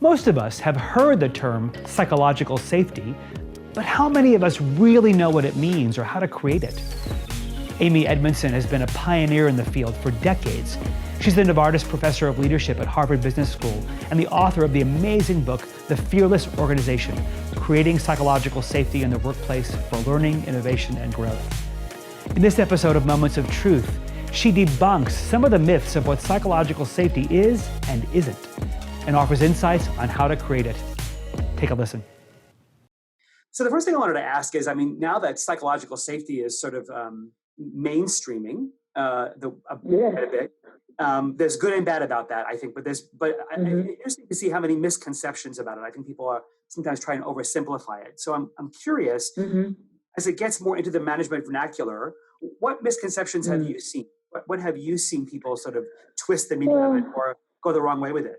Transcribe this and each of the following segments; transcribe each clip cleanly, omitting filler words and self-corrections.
Most of us have heard the term psychological safety, but how many of us really know what it means or how to create it? Amy Edmondson has been a pioneer in the field for decades. She's the Novartis Professor of Leadership at Harvard Business School and the author of the amazing book, The Fearless Organization, Creating Psychological Safety in the Workplace for Learning, Innovation, and Growth. In this episode of Moments of Truth, she debunks some of the myths of what psychological safety is and isn't, and offers insights on how to create it. Take a listen. So the first thing I wanted to ask is, now that psychological safety is sort of mainstreaming a bit, there's good and bad about that, I think, but it's interesting to see how many misconceptions about it. I think people are sometimes trying to oversimplify it. So I'm curious, as it gets more into the management vernacular, what misconceptions have you seen? What have you seen people sort of twist the meaning of it or go the wrong way with it?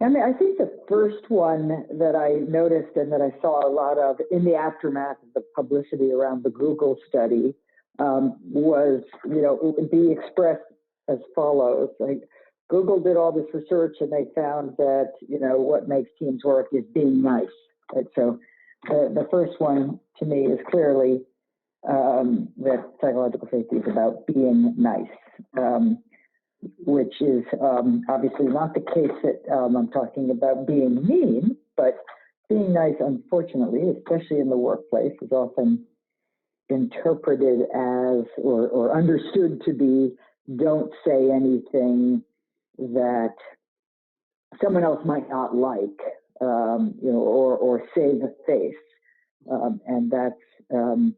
I think the first one that I noticed and that I saw a lot of in the aftermath of the publicity around the Google study was, it would be expressed as follows. Like, Google did all this research and they found that, what makes teams work is being nice. Right? So the first one to me is clearly that psychological safety is about being nice, which is obviously not the case that I'm talking about being mean, but being nice, unfortunately, especially in the workplace, is often interpreted as or understood to be don't say anything that someone else might not like, or save face. And that's, in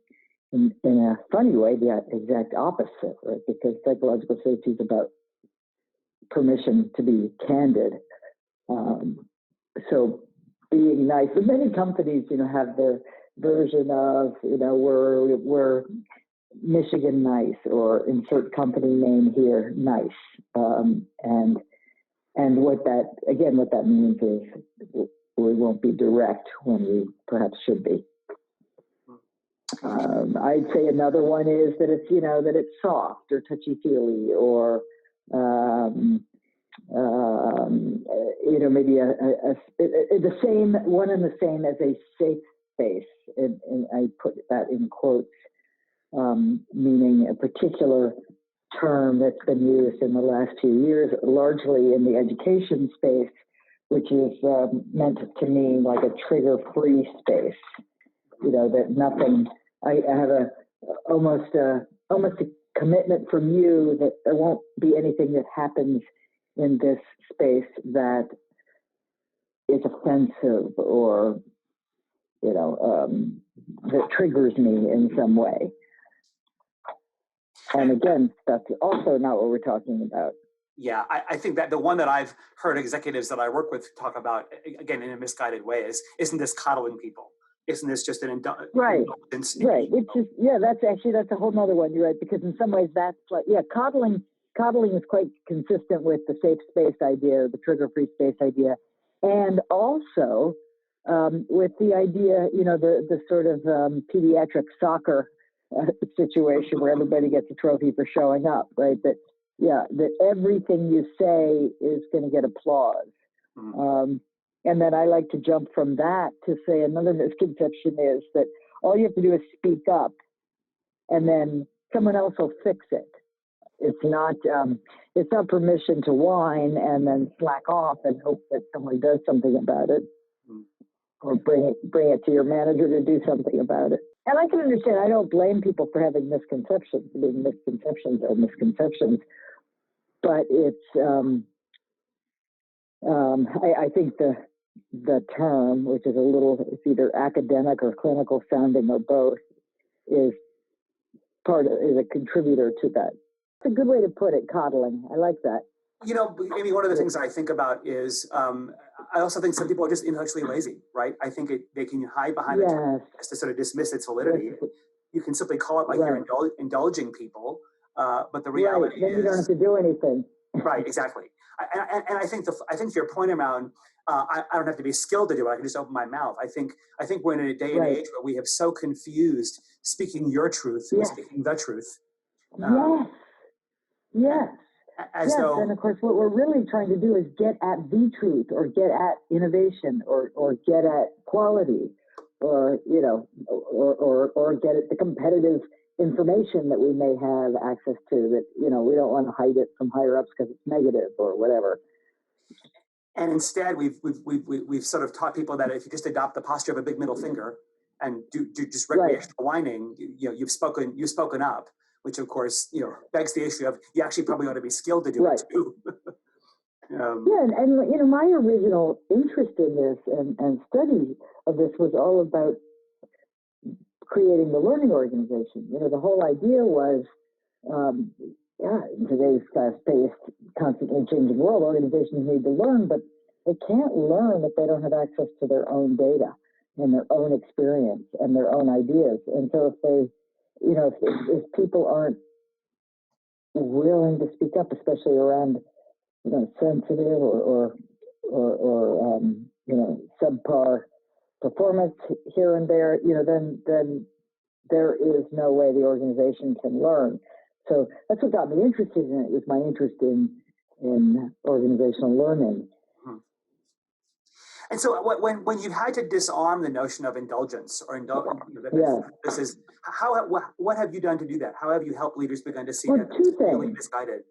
a funny way, the exact opposite, right? Because psychological safety is about permission to be candid. So being nice, and many companies, have their version of, we're Michigan nice, or insert company name here, nice. And what that means is we won't be direct when we perhaps should be. I'd say another one is that it's, that it's soft or touchy-feely, or maybe the same one and the same as a safe space, and I put that in quotes, meaning a particular term that's been used in the last few years, largely in the education space, which is meant to mean like a trigger-free space. That nothing. I have almost a commitment from you that there won't be anything that happens in this space that is offensive or that triggers me in some way. And again, that's also not what we're talking about. Yeah, I think that the one that I've heard executives that I work with talk about, again, in a misguided way, is, isn't this coddling people? Isn't this just an indulgence? Right. Which is, that's a whole nother one. You're right, because in some ways that's like, coddling is quite consistent with the safe space idea, the trigger-free space idea, and also with the idea, the sort of pediatric soccer situation where everybody gets a trophy for showing up, right? That everything you say is going to get applause. And then I like to jump from that to say another misconception is that all you have to do is speak up and then someone else will fix it. It's not permission to whine and then slack off and hope that someone does something about it, or bring it to your manager to do something about it. And I can understand, I don't blame people for having misconceptions. I mean, misconceptions are misconceptions, but it's, I think the term, which is it's either academic or clinical sounding or both, is a contributor to that. It's a good way to put it, coddling. I like that. Amy, one of the things I think about is, I also think some people are just intellectually lazy, right? I think they can hide behind the term to sort of dismiss its validity. Yes. You can simply call it like you're indulging people, but the reality then is... you don't have to do anything. Right, exactly. And I think to your point around, I don't have to be skilled to do it. I can just open my mouth. I think we're in a day and age where we have so confused speaking your truth and speaking the truth. Yes. as yes, though, and of course, what we're really trying to do is get at the truth, or get at innovation, or get at quality, or or get at the competitive information that we may have access to that we don't want to hide it from higher ups because it's negative or whatever. and instead we've sort of taught people that if you just adopt the posture of a big middle finger and do just recreational whining, you've spoken up, which of course begs the issue of you actually probably ought to be skilled to do it too. And my original interest in this and study of this was all about creating the learning organization. The whole idea was, in today's fast-paced, constantly changing world, organizations need to learn, but they can't learn if they don't have access to their own data and their own experience and their own ideas. And so if they, if people aren't willing to speak up, especially around sensitive or subpar performance here and there, then there is no way the organization can learn. So that's what got me interested in it, was my interest in organizational learning. And so when you've had to disarm the notion of indulgence or this is what have you done to do that? How have you helped leaders begin to see that it's really misguided?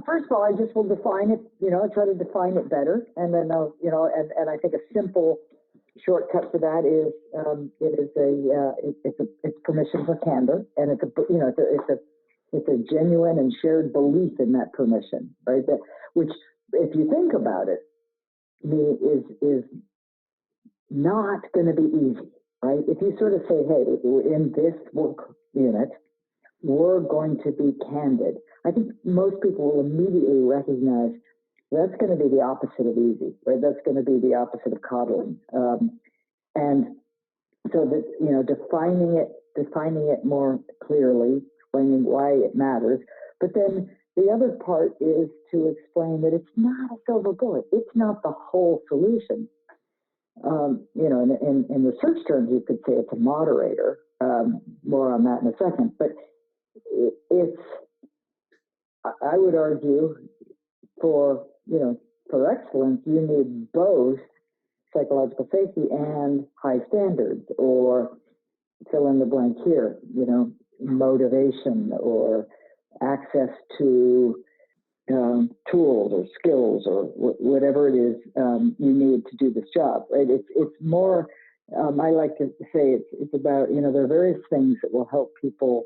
First of all, I just will define it. I try to define it better, and then and I think a simple shortcut for that is it's permission for candor, and it's a genuine and shared belief in that permission, right? Which, if you think about it, is not going to be easy, right? If you sort of say, hey, in this work unit, we're going to be candid, I think most people will immediately recognize that's going to be the opposite of easy, right? That's going to be the opposite of coddling. And so that, defining it more clearly, explaining why it matters. But then the other part is to explain that it's not a silver bullet. It's not the whole solution. In research terms, you could say it's a moderator. More on that in a second. But I would argue for excellence, you need both psychological safety and high standards, or fill in the blank here, motivation or access to tools or skills or whatever it is you need to do this job, right? It's more, I like to say it's about, there are various things that will help people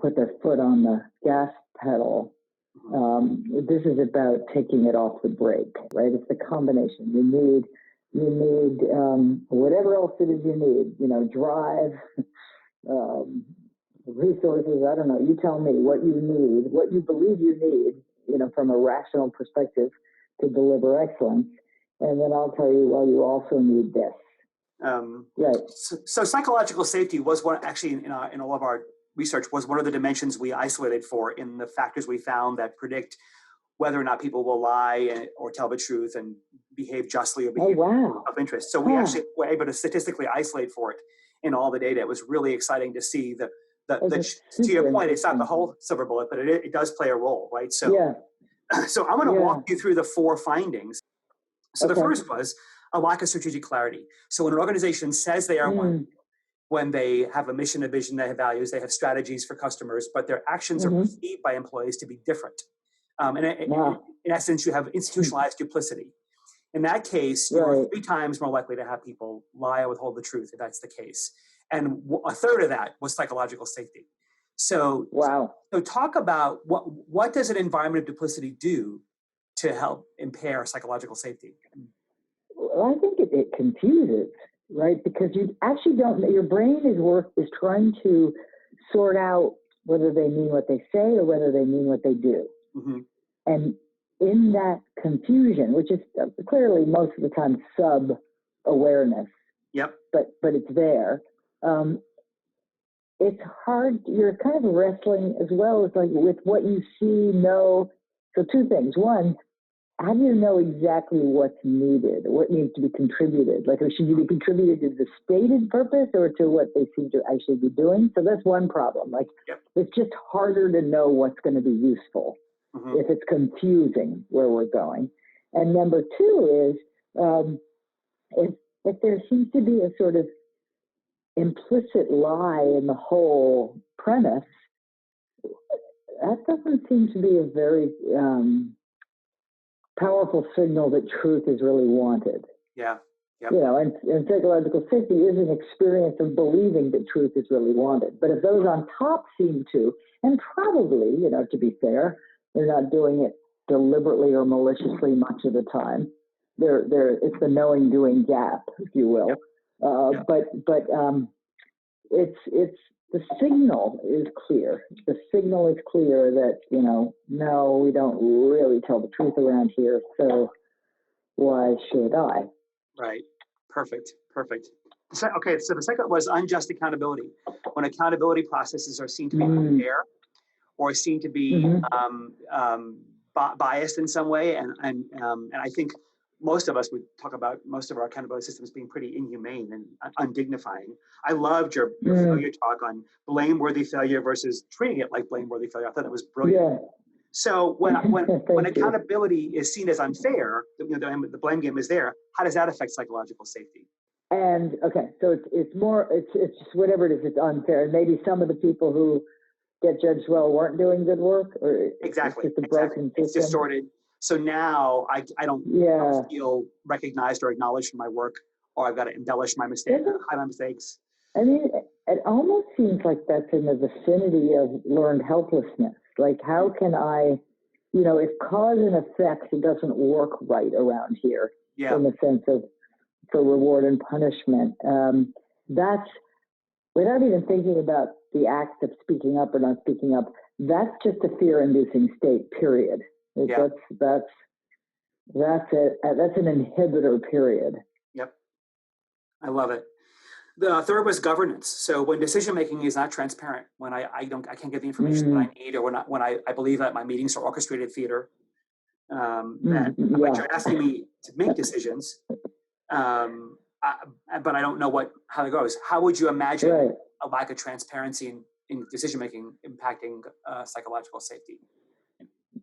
put their foot on the gas pedal. This is about taking it off the brake, right? It's the combination. You need whatever else it is you need, drive, resources, I don't know. You tell me what you need, what you believe you need, from a rational perspective to deliver excellence. And then I'll tell you, well, you also need this. Right. So psychological safety was one, actually, in all of our research, was one of the dimensions we isolated for in the factors we found that predict whether or not people will lie or tell the truth and behave justly or behave of interest. So we actually were able to statistically isolate for it in all the data. It was really exciting to see to your point, it's not the whole silver bullet, but it does play a role, right? So, so I'm going to walk you through the 4 findings. So the first was a lack of strategic clarity. So when an organization says they are one, when they have a mission, a vision, they have values, they have strategies for customers, but their actions are perceived by employees to be different. In essence, you have institutionalized duplicity. In that case, you're 3 times more likely to have people lie or withhold the truth, if that's the case. And a third of that was psychological safety. So, so talk about what does an environment of duplicity do to help impair psychological safety? Well, I think it confuses, right? Because you actually don't, your brain is trying to sort out whether they mean what they say or whether they mean what they do. And in that confusion, which is clearly most of the time sub-awareness, but it's there, it's hard, you're kind of wrestling as well as with what you see, know. So 2 things. One, how do you know exactly what's needed, what needs to be contributed? Or should you be contributed to the stated purpose or to what they seem to actually be doing? So that's one problem. It's just harder to know what's going to be useful. if it's confusing where we're going. And number two is if there seems to be a sort of implicit lie in the whole premise, that doesn't seem to be a very powerful signal that truth is really wanted. Yeah. Yep. You know, and psychological safety is an experience of believing that truth is really wanted. But if those on top seem to, and probably, you know, to be fair, they're not doing it deliberately or maliciously much of the time. It's the knowing doing gap, if you will. Yep. But it's the signal is clear. The signal is clear that, you know, no, we don't really tell the truth around here. So why should I? Right. Perfect. Okay, so the second was unjust accountability. When accountability processes are seen to be unfair or seen to be biased in some way, and I think most of us would talk about most of our accountability systems being pretty inhumane and undignifying. I loved your failure talk on blameworthy failure versus treating it like blameworthy failure. I thought that was brilliant. Yeah. So when accountability is seen as unfair, the blame game is there. How does that affect psychological safety? And okay, so it's just whatever it is, it's unfair. And maybe some of the people who get judged well weren't doing good work, or exactly, it's just a broken system. It's distorted. So now I don't feel recognized or acknowledged for my work, or I've got to embellish my mistakes, hide my mistakes. I mean, it almost seems like that's in the vicinity of learned helplessness. Like, how can I, you know, if cause and effect doesn't work right around here in the sense of for reward and punishment, that's, without even thinking about the act of speaking up or not speaking up, that's just a fear-inducing state, period. That's an inhibitor, period. Yep. I love it. The third was governance. So when decision making is not transparent, when I can't get the information that I need, or when I believe that my meetings are orchestrated theater, that you're asking me to make decisions, but I don't know how it goes. How would you imagine a lack of transparency in decision making impacting psychological safety?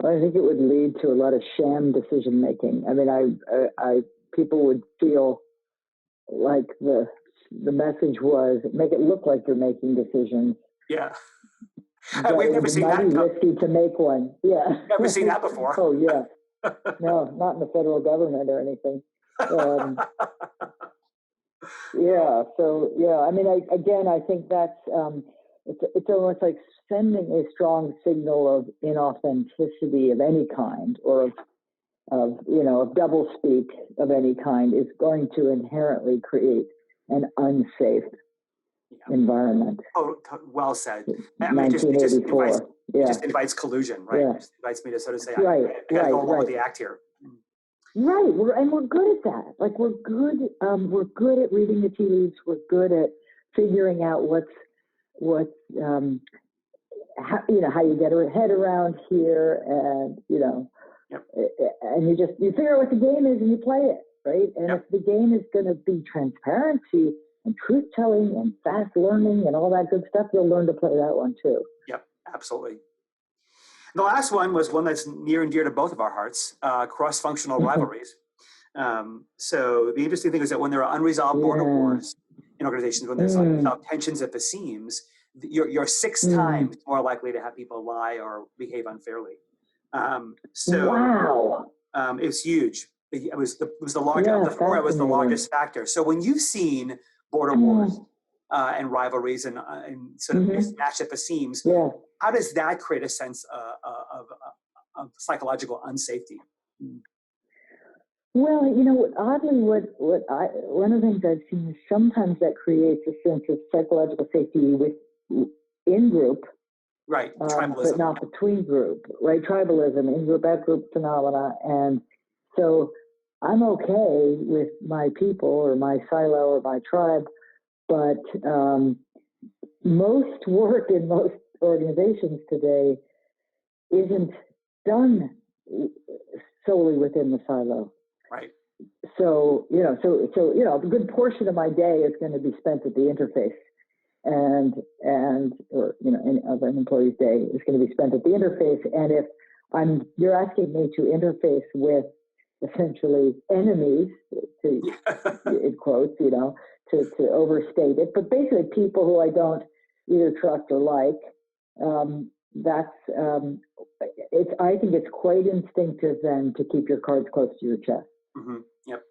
Well, I think it would lead to a lot of sham decision making. I mean, people would feel like the message was make it look like you're making decisions. Yeah. We've never seen that. Risky to make one. Yeah. Never seen that before. Oh yeah. No, not in the federal government or anything. Yeah. So yeah. I mean, I think that's it's almost like sending a strong signal of inauthenticity of any kind, or of doublespeak of any kind, is going to inherently create an unsafe environment. Oh, well said. I mean, it just invites collusion, right? It just invites me to sort of say, I got to go along with the act here. Right, we're good at that. Like we're good at reading the tea leaves. We're good at figuring out how you get your head around here, and and you figure out what the game is and you play it, right? And if the game is going to be transparency and truth telling and fast learning and all that good stuff, you'll learn to play that one too. Yep, absolutely. The last one was one that's near and dear to both of our hearts: cross-functional rivalries. So the interesting thing is that when there are unresolved border wars in organizations, when there's unresolved tensions at the seams, you're 6 times more likely to have people lie or behave unfairly. It's huge. It was the largest of the 4. It was the largest factor. So when you've seen border wars and rivalries and sort of mismatched at the seams, how does that create a sense of psychological unsafety? Well, oddly, one of the things I've seen is sometimes that creates a sense of psychological safety in group, right? Tribalism, but not between group, right? Tribalism, in group, out group phenomena, and so I'm okay with my people or my silo or my tribe, but most work in most organizations today isn't done solely within the silo. Right. So a good portion of my day is going to be spent at the interface, and of an employee's day is going to be spent at the interface. And if you're asking me to interface with essentially enemies, to in quotes, to overstate it, but basically people who I don't either trust or like. I think it's quite instinctive then to keep your cards close to your chest. Mm-hmm. Yep.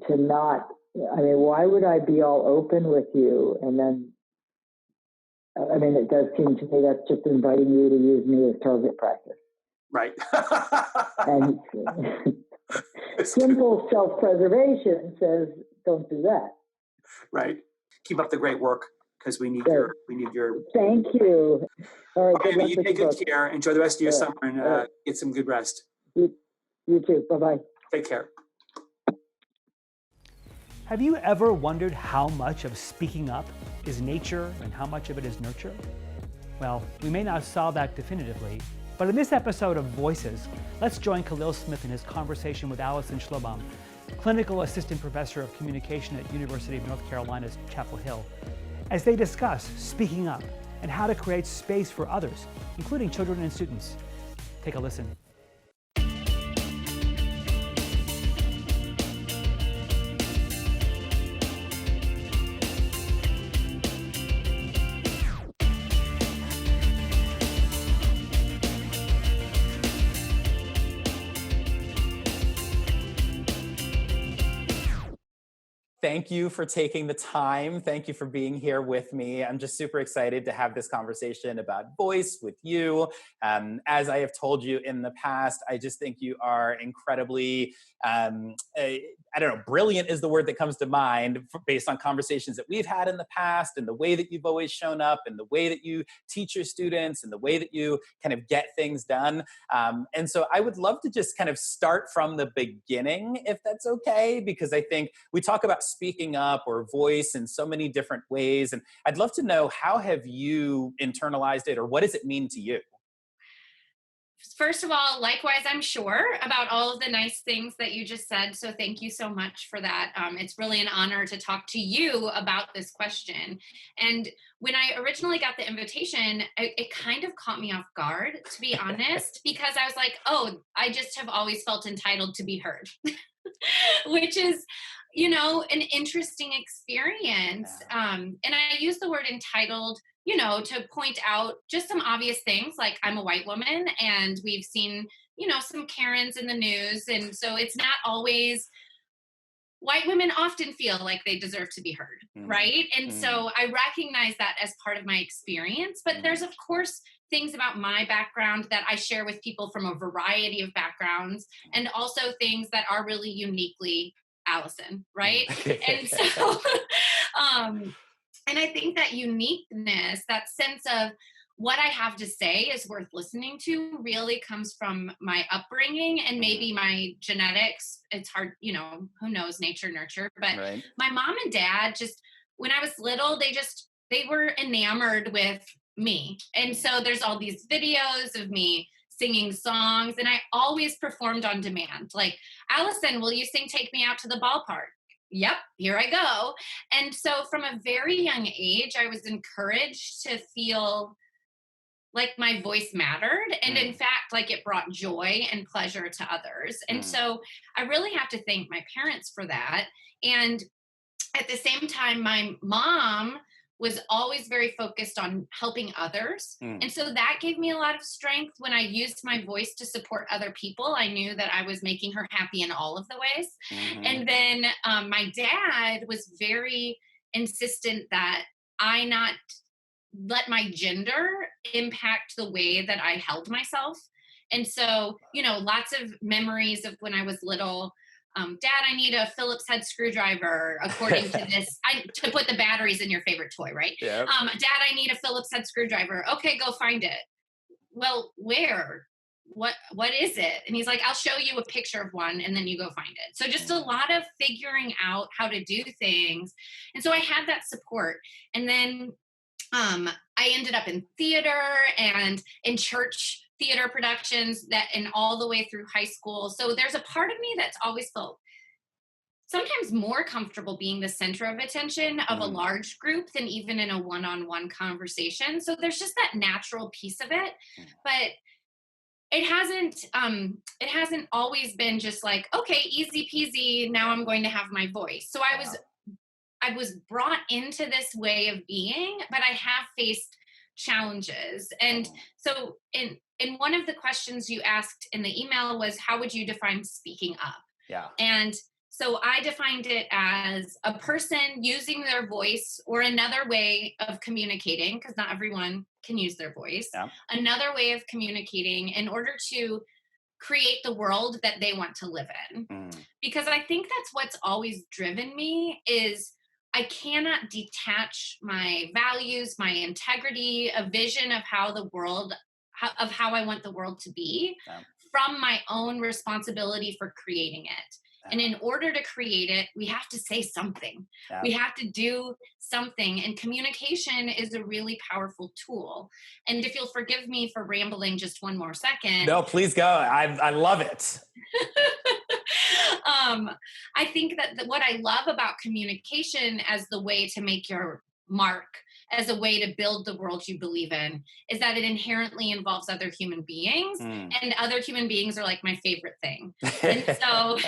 To not, why would I be all open with you? And then, it does seem to me that's just inviting you to use me as target practice. Right. And simple self-preservation says, don't do that. Right. Keep up the great work, because we need your. Thank you. All right. Amy, you take good care. Enjoy the rest of your summer and get some good rest. You too. Bye-bye. Take care. Have you ever wondered how much of speaking up is nature and how much of it is nurture? Well, we may not solve that definitively, but in this episode of Voices, let's join Khalil Smith in his conversation with Allison Schlobohm, Clinical Assistant Professor of Communication at University of North Carolina's Chapel Hill, as they discuss speaking up and how to create space for others, including children and students. Take a listen. Thank you for taking the time. Thank you for being here with me. I'm just super excited to have this conversation about voice with you. As I have told you in the past, I just think you are incredibly, brilliant is the word that comes to mind based on conversations that we've had in the past and the way that you've always shown up and the way that you teach your students and the way that you kind of get things done. And so I would love to just kind of start from the beginning, if that's okay, because I think we talk about speaking up or voice in so many different ways. And I'd love to know, how have you internalized it, or what does it mean to you? First of all, likewise, I'm sure about all of the nice things that you just said. So thank you so much for that. It's really an honor to talk to you about this question. And when I originally got the invitation, it kind of caught me off guard, to be honest, because I was like, oh, I just have always felt entitled to be heard, which is, an interesting experience. And I use the word entitled, to point out just some obvious things, like I'm a white woman and we've seen, some Karens in the news. And so it's not always, white women often feel like they deserve to be heard, right? And so I recognize that as part of my experience, but there's of course things about my background that I share with people from a variety of backgrounds, and also things that are really uniquely Allison, right? And so, and I think that uniqueness, that sense of what I have to say is worth listening to, really comes from my upbringing and maybe my genetics. It's hard, who knows, nature, nurture. But Right. My mom and dad, just when I was little, they were enamored with me. And so there's all these videos of me singing songs, and I always performed on demand. Like, Allison, will you sing Take Me Out to the Ballpark? Yep, here I go. And so from a very young age, I was encouraged to feel like my voice mattered. And in fact, like it brought joy and pleasure to others. And so I really have to thank my parents for that. And at the same time, my mom was always very focused on helping others. And so that gave me a lot of strength when I used my voice to support other people. I knew that I was making her happy in all of the ways. And then my dad was very insistent that I not let my gender impact the way that I held myself. And so, lots of memories of when I was little. Dad, I need a Phillips head screwdriver, according to this, to put the batteries in your favorite toy, right? Yeah. Dad, I need a Phillips head screwdriver. Okay, go find it. Well, where? What is it? And he's like, I'll show you a picture of one and then you go find it. So just a lot of figuring out how to do things. And so I had that support. And then I ended up in theater and in church theater productions and all the way through high school. So there's a part of me that's always felt sometimes more comfortable being the center of attention of a large group than even in a one-on-one conversation. So there's just that natural piece of it. But it hasn't always been just like, okay, easy peasy, now I'm going to have my voice. So I was brought into this way of being, but I have faced challenges. And so in one of the questions you asked in the email was, how would you define speaking up? Yeah. And so I defined it as a person using their voice, or another way of communicating, because not everyone can use their voice, Yeah. another way of communicating in order to create the world that they want to live in. Because I think that's what's always driven me is I cannot detach my values, my integrity, a vision of how the world, how I want the world to be, from my own responsibility for creating it. And in order to create it, we have to say something. We have to do something. And communication is a really powerful tool. And if you'll forgive me for rambling just one more second. No, please go. I love it. I think that what I love about communication as the way to make your mark, as a way to build the world you believe in, is that it inherently involves other human beings, and other human beings are like my favorite thing. And so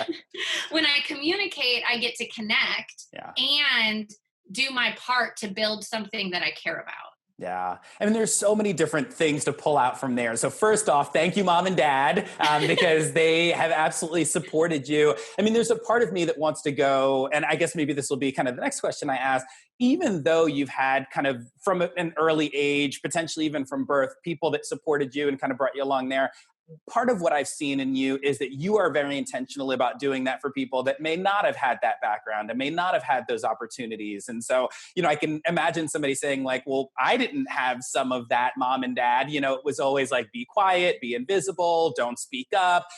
when I communicate, I get to connect and do my part to build something that I care about. Yeah. I mean, there's so many different things to pull out from there. So first off, thank you, Mom and Dad, because they have absolutely supported you. I mean, there's a part of me that wants to go, and I guess maybe this will be kind of the next question I ask, even though you've had kind of from an early age, potentially even from birth, people that supported you and kind of brought you along there, part of what I've seen in you is that you are very intentional about doing that for people that may not have had that background and may not have had those opportunities. And so, I can imagine somebody saying like, well, I didn't have some of that, Mom and Dad. It was always like, be quiet, be invisible, don't speak up,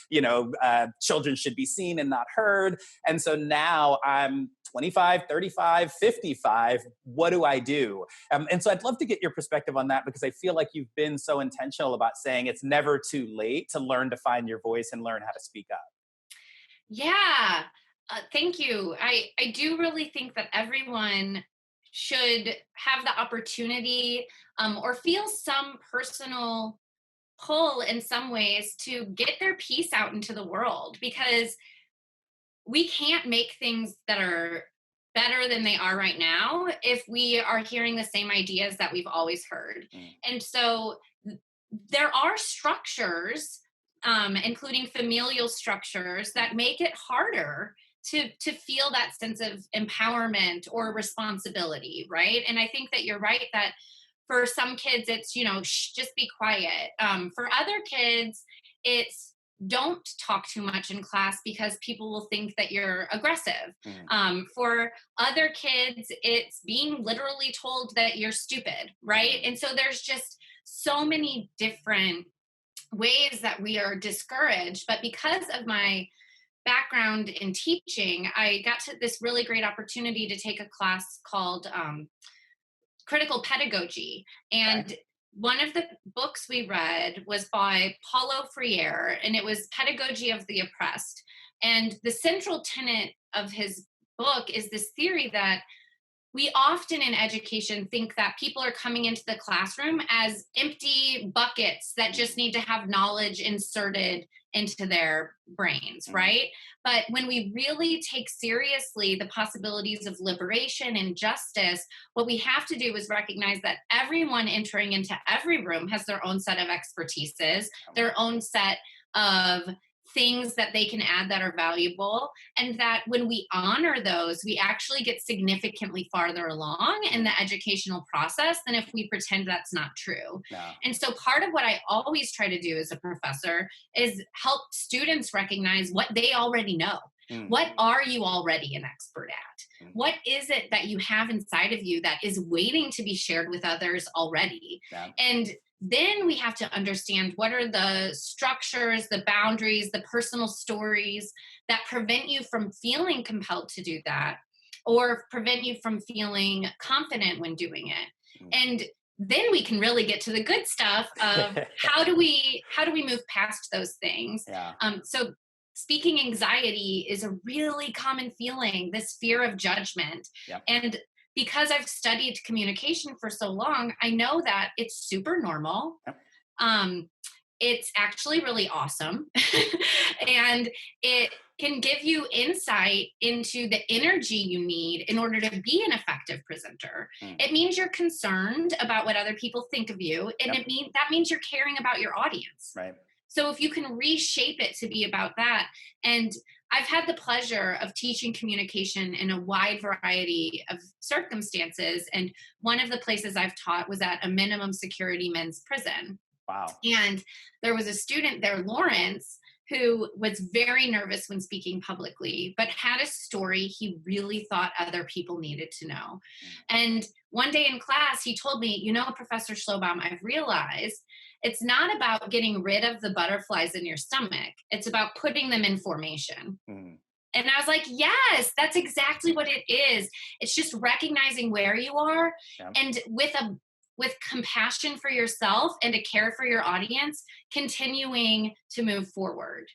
children should be seen and not heard. And so now I'm 25, 35, 55, what do I do? And so I'd love to get your perspective on that, because I feel like you've been so intentional about saying it's never too late to learn to find your voice and learn how to speak up. Yeah, thank you. I do really think that everyone should have the opportunity or feel some personal pull in some ways to get their piece out into the world, because we can't make things that are better than they are right now if we are hearing the same ideas that we've always heard. And so there are structures, including familial structures, that make it harder to feel that sense of empowerment or responsibility, right? And I think that you're right that for some kids it's, just be quiet. For other kids, it's don't talk too much in class because people will think that you're aggressive. For other kids, it's being literally told that you're stupid, right? And so there's just so many different ways that we are discouraged. But because of my background in teaching, I got to this really great opportunity to take a class called Critical Pedagogy. And one of the books we read was by Paulo Freire, and it was Pedagogy of the Oppressed. And the central tenet of his book is this theory that we often in education think that people are coming into the classroom as empty buckets that just need to have knowledge inserted into their brains, right? But when we really take seriously the possibilities of liberation and justice, what we have to do is recognize that everyone entering into every room has their own set of expertises, their own set of things that they can add that are valuable, and that when we honor those, we actually get significantly farther along in the educational process than if we pretend that's not true. And so part of what I always try to do as a professor is help students recognize what they already know. What are you already an expert at? What is it that you have inside of you that is waiting to be shared with others already? And then we have to understand what are the structures, the boundaries, the personal stories that prevent you from feeling compelled to do that, or prevent you from feeling confident when doing it. And then we can really get to the good stuff of how do we move past those things. So speaking anxiety is a really common feeling, this fear of judgment. And because I've studied communication for so long, I know that it's super normal. it's actually really awesome. And it can give you insight into the energy you need in order to be an effective presenter. It means you're concerned about what other people think of you, and that means you're caring about your audience. Right. So if you can reshape it to be about that, and I've had the pleasure of teaching communication in a wide variety of circumstances, and one of the places I've taught was at a minimum security men's prison. Wow. And there was a student there, Lawrence, who was very nervous when speaking publicly, but had a story he really thought other people needed to know. And one day in class, he told me, you know, Professor Schlobohm, I've realized it's not about getting rid of the butterflies in your stomach. It's about putting them in formation. And I was like, yes, that's exactly what it is. It's just recognizing where you are, and with compassion for yourself and a care for your audience, continuing to move forward.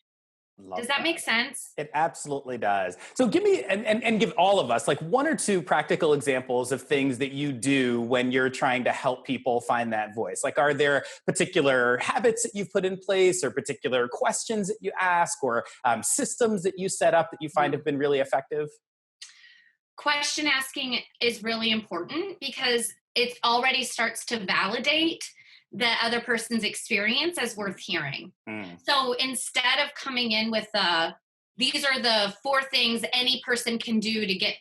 Does that make sense? It absolutely does. So give me, and give all of us, like 1 or 2 practical examples of things that you do when you're trying to help people find that voice. Like, are there particular habits that you've put in place, or particular questions that you ask, or systems that you set up that you find have been really effective? Question asking is really important because it already starts to validate the other person's experience as worth hearing. So instead of coming in with these are the 4 things any person can do to get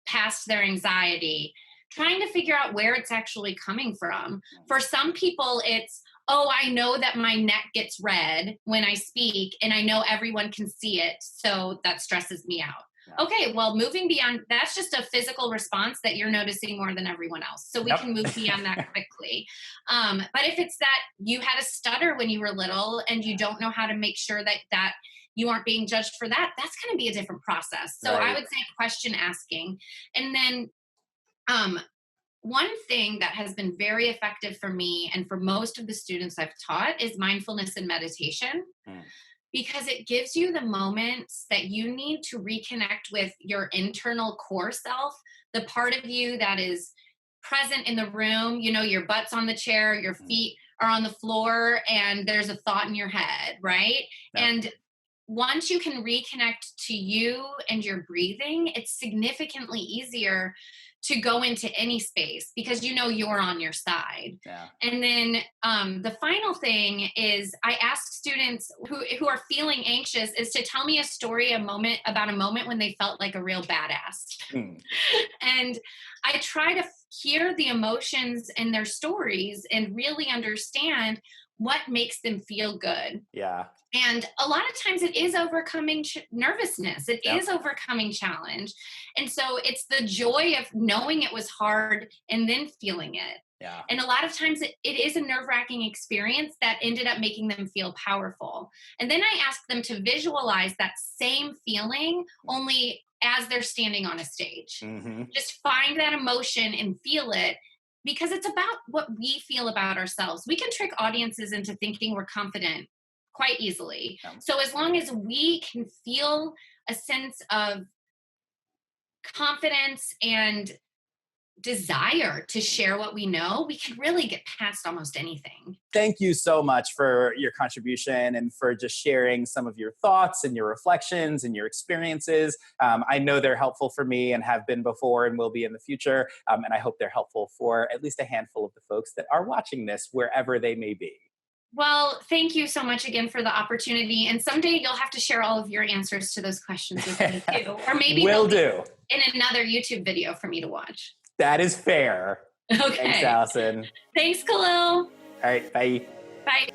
past their anxiety, trying to figure out where it's actually coming from. For some people, it's, oh, I know that my neck gets red when I speak, and I know everyone can see it, so that stresses me out. Okay, well, moving beyond, that's just a physical response that you're noticing more than everyone else. So we can move beyond that quickly. But if it's that you had a stutter when you were little and you don't know how to make sure that you aren't being judged for that, that's going to be a different process. So I would say question asking. And then one thing that has been very effective for me and for most of the students I've taught is mindfulness and meditation. Because it gives you the moments that you need to reconnect with your internal core self, the part of you that is present in the room. You know, your butt's on the chair, your feet are on the floor, and there's a thought in your head, right? And once you can reconnect to you and your breathing, it's significantly easier to go into any space because you know you're on your side. And then the final thing is I ask students who are feeling anxious is to tell me a story, about a moment when they felt like a real badass. And I try to hear the emotions in their stories and really understand what makes them feel good. And a lot of times it is overcoming nervousness. It is overcoming challenge. And so it's the joy of knowing it was hard and then feeling it. And a lot of times it is a nerve-wracking experience that ended up making them feel powerful. And then I ask them to visualize that same feeling only as they're standing on a stage. Just find that emotion and feel it, because it's about what we feel about ourselves. We can trick audiences into thinking we're confident quite easily. So as long as we can feel a sense of confidence and desire to share what we know, we can really get past almost anything. Thank you so much for your contribution and for just sharing some of your thoughts and your reflections and your experiences. I know they're helpful for me and have been before and will be in the future. And I hope they're helpful for at least a handful of the folks that are watching this, wherever they may be. Well, thank you so much again for the opportunity. And someday you'll have to share all of your answers to those questions with me too. Or maybe will do in another YouTube video for me to watch. That is fair. Okay. Thanks, Allison. Thanks, Khalil. All right, bye. Bye.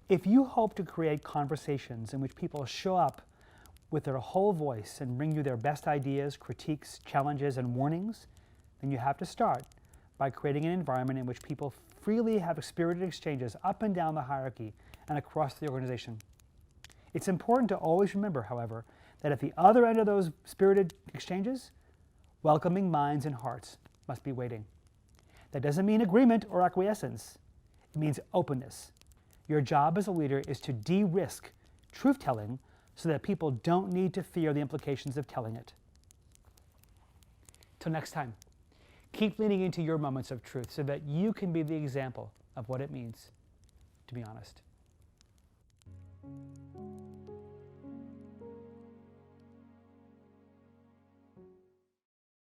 If you hope to create conversations in which people show up with their whole voice and bring you their best ideas, critiques, challenges, and warnings, then you have to start by creating an environment in which people freely have spirited exchanges up and down the hierarchy and across the organization. It's important to always remember, however, that at the other end of those spirited exchanges, welcoming minds and hearts must be waiting. That doesn't mean agreement or acquiescence. It means openness. Your job as a leader is to de-risk truth-telling so that people don't need to fear the implications of telling it. Till next time. Keep leaning into your moments of truth so that you can be the example of what it means to be honest.